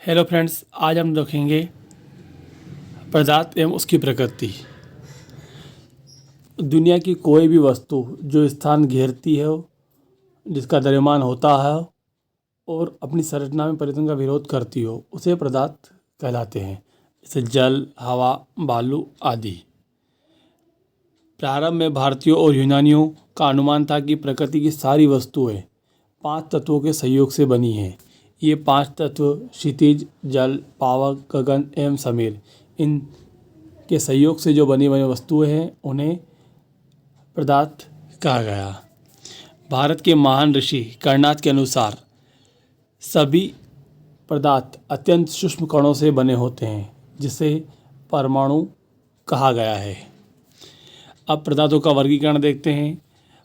Hello friends, आज हम देखेंगे पदार्थ एवं उसकी प्रकृति। दुनिया की कोई भी वस्तु जो स्थान घेरती है, जिसका द्रव्यमान होता है और अपनी संरचना में परिवर्तन का विरोध करती हो, उसे पदार्थ कहलाते हैं। जैसे जल, हवा, बालू आदि। प्रारंभ में भारतीयों और यूनानियों का अनुमान था कि प्रकृति की सारी वस्तुएं 5 तत्वों के सहयोग से बनी हैं। ये 5 तत्व क्षितिज, जल, पावक, गगन एवं समीर, इन के सहयोग से जो बनी वस्तुएं हैं उन्हें पदार्थ कहा गया। भारत के महान ऋषि कर्णाद के अनुसार सभी पदार्थ अत्यंत सूक्ष्म कणों से बने होते हैं, जिसे परमाणु कहा गया है। अब पदार्थों का वर्गीकरण देखते हैं।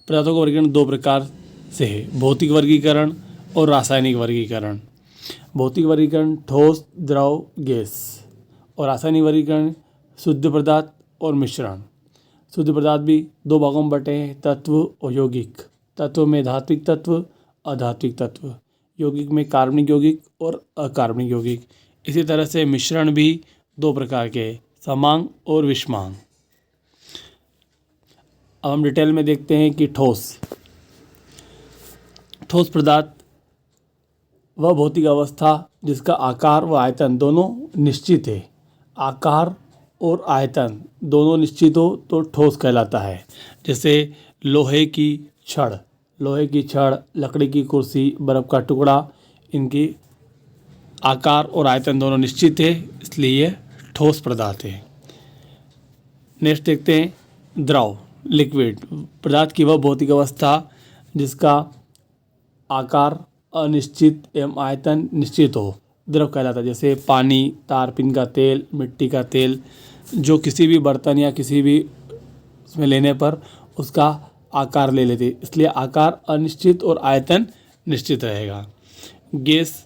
पदार्थों का वर्गीकरण 2 प्रकार से है, भौतिक वर्गीकरण और रासायनिक वर्गीकरण। भौतिक वर्गीकरण ठोस, द्रव, गैस, और रासायनिक वर्गीकरण शुद्ध पदार्थ और मिश्रण। शुद्ध पदार्थ भी 2 भागों में बटे हैं, तत्व और यौगिक। तत्व में धात्विक तत्व, अधात्विक तत्व। यौगिक में कार्बनिक यौगिक और अकार्बनिक यौगिक। इसी तरह से मिश्रण भी 2 प्रकार के, समांग और विषमांग। अब हम डिटेल में देखते हैं कि ठोस पदार्थ वह भौतिक अवस्था जिसका आकार व आयतन दोनों निश्चित है। आकार और आयतन दोनों निश्चित हो तो ठोस कहलाता है। जैसे लोहे की छड़, लकड़ी की कुर्सी, बर्फ़ का टुकड़ा, इनकी आकार और आयतन दोनों निश्चित है, इसलिए ये ठोस पदार्थ है। नेक्स्ट देखते हैं द्रव, लिक्विड। पदार्थ की वह भौतिक अवस्था जिसका आकार अनिश्चित एवं आयतन निश्चित हो, द्रव कहलाता है। जैसे पानी, तारपीन का तेल, मिट्टी का तेल, जो किसी भी बर्तन या किसी भी उसमें लेने पर उसका आकार ले लेते, इसलिए आकार अनिश्चित और आयतन निश्चित रहेगा। गैस,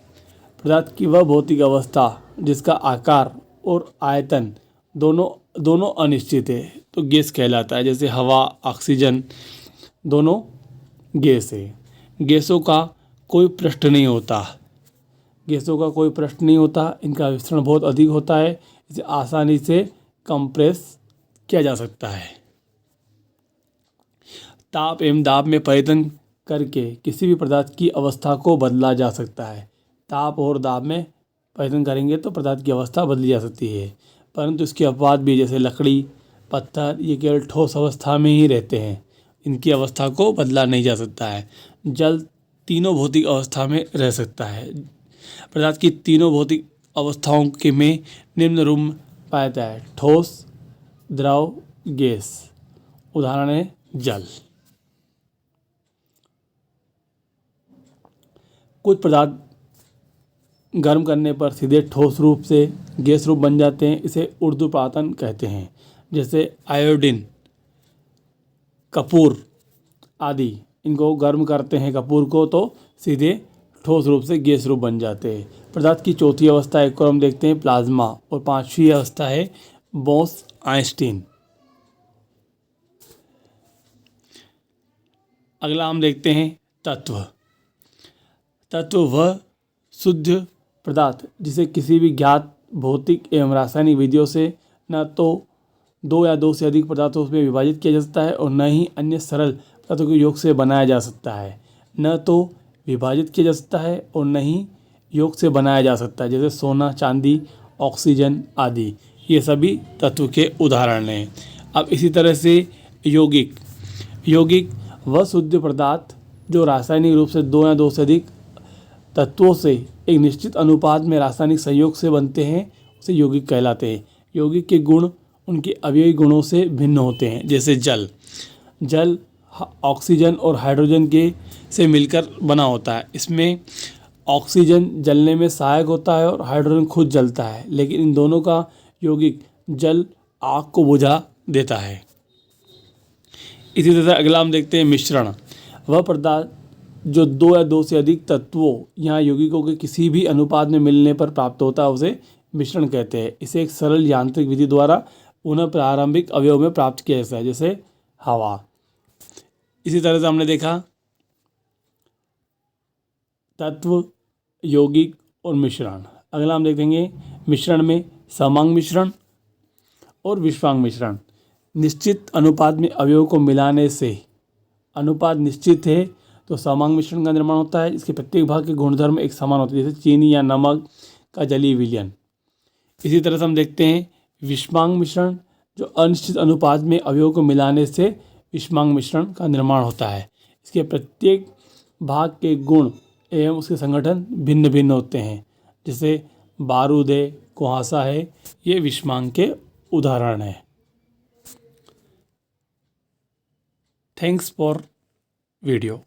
पदार्थ की वह भौतिक अवस्था जिसका आकार और आयतन दोनों अनिश्चित है, तो गैस कहलाता है। जैसे हवा, ऑक्सीजन, दोनों गैस है। गैसों का कोई पृष्ठ नहीं होता, इनका विस्तारण बहुत अधिक होता है, इसे आसानी से कंप्रेस किया जा सकता है। ताप एवं दाब में परिवर्तन करके किसी भी पदार्थ की अवस्था को बदला जा सकता है। ताप और दाब में परिवर्तन करेंगे तो पदार्थ की अवस्था बदली जा सकती है, परंतु इसके अपवाद भी, जैसे लकड़ी, पत्थर, ये केवल ठोस अवस्था में ही रहते हैं, इनकी अवस्था को बदला नहीं जा सकता है। जल तीनों भौतिक अवस्था में रह सकता है। पदार्थ की तीनों भौतिक अवस्थाओं के में निम्न रूप में पाया जाता है, ठोस, द्रव, गैस। उदाहरण है जल। कुछ पदार्थ गर्म करने पर सीधे ठोस रूप से गैस रूप बन जाते हैं, इसे ऊर्ध्वपातन कहते हैं। जैसे आयोडीन, कपूर आदि, इनको गर्म करते हैं कपूर को तो सीधे ठोस रूप से गैस रूप बन जाते हैं। पदार्थ की चौथी अवस्था एक और हम देखते हैं प्लाज्मा, और 5वीं अवस्था है बोस-आइंस्टीन। अगला हम देखते हैं तत्व वह शुद्ध पदार्थ जिसे किसी भी ज्ञात भौतिक एवं रासायनिक विधियों से न तो 2 या 2 से अधिक पदार्थों में विभाजित किया जा सकता है और न ही अन्य सरल पदार्थों के योग से बनाया जा सकता है। न तो विभाजित किया जा सकता है और न ही योग से बनाया जा सकता है। जैसे सोना, चांदी, ऑक्सीजन आदि, ये सभी तत्व के उदाहरण हैं। अब इसी तरह से यौगिक वह शुद्ध पदार्थ जो रासायनिक रूप से 2 या 2 से अधिक तत्वों से एक निश्चित अनुपात में रासायनिक संयोग से बनते हैं, उसे यौगिक कहलाते हैं। यौगिक के गुण उनके अवयवी गुणों से भिन्न होते हैं। जैसे जल ऑक्सीजन और हाइड्रोजन के से मिलकर बना होता है। इसमें ऑक्सीजन जलने में सहायक होता है और हाइड्रोजन खुद जलता है, लेकिन इन दोनों का यौगिक जल आग को बुझा देता है। इसी तरह अगला हम देखते हैं मिश्रण। वह पदार्थ जो 2 या 2 से अधिक तत्वों या यौगिकों के किसी भी अनुपात में मिलने पर प्राप्त होता है, उसे मिश्रण कहते हैं। इसे एक सरल यांत्रिक विधि द्वारा पुनः प्रारंभिक अवयव में प्राप्त किया जाता है, जैसे हवा। इसी तरह से हमने देखा तत्व, यौगिक और मिश्रण। अगला हम देखेंगे मिश्रण में समांग मिश्रण और विषमांग मिश्रण। निश्चित अनुपात में अवयवों को मिलाने से अनुपात निश्चित है तो समांग मिश्रण का निर्माण होता है। इसके प्रत्येक भाग के गुणधर्म एक समान होते हैं, जैसे चीनी या नमक का जलीय विलयन। इसी तरह से हम देखते हैं विषमांग मिश्रण, जो अनिश्चित अनुपात में अवयवों को मिलाने से विषमांग मिश्रण का निर्माण होता है। इसके प्रत्येक भाग के गुण एवं उसके संगठन भिन्न भिन्न होते हैं, जैसे बारूद है, कुहासा है, ये विषमांग के उदाहरण हैं। Thanks for video.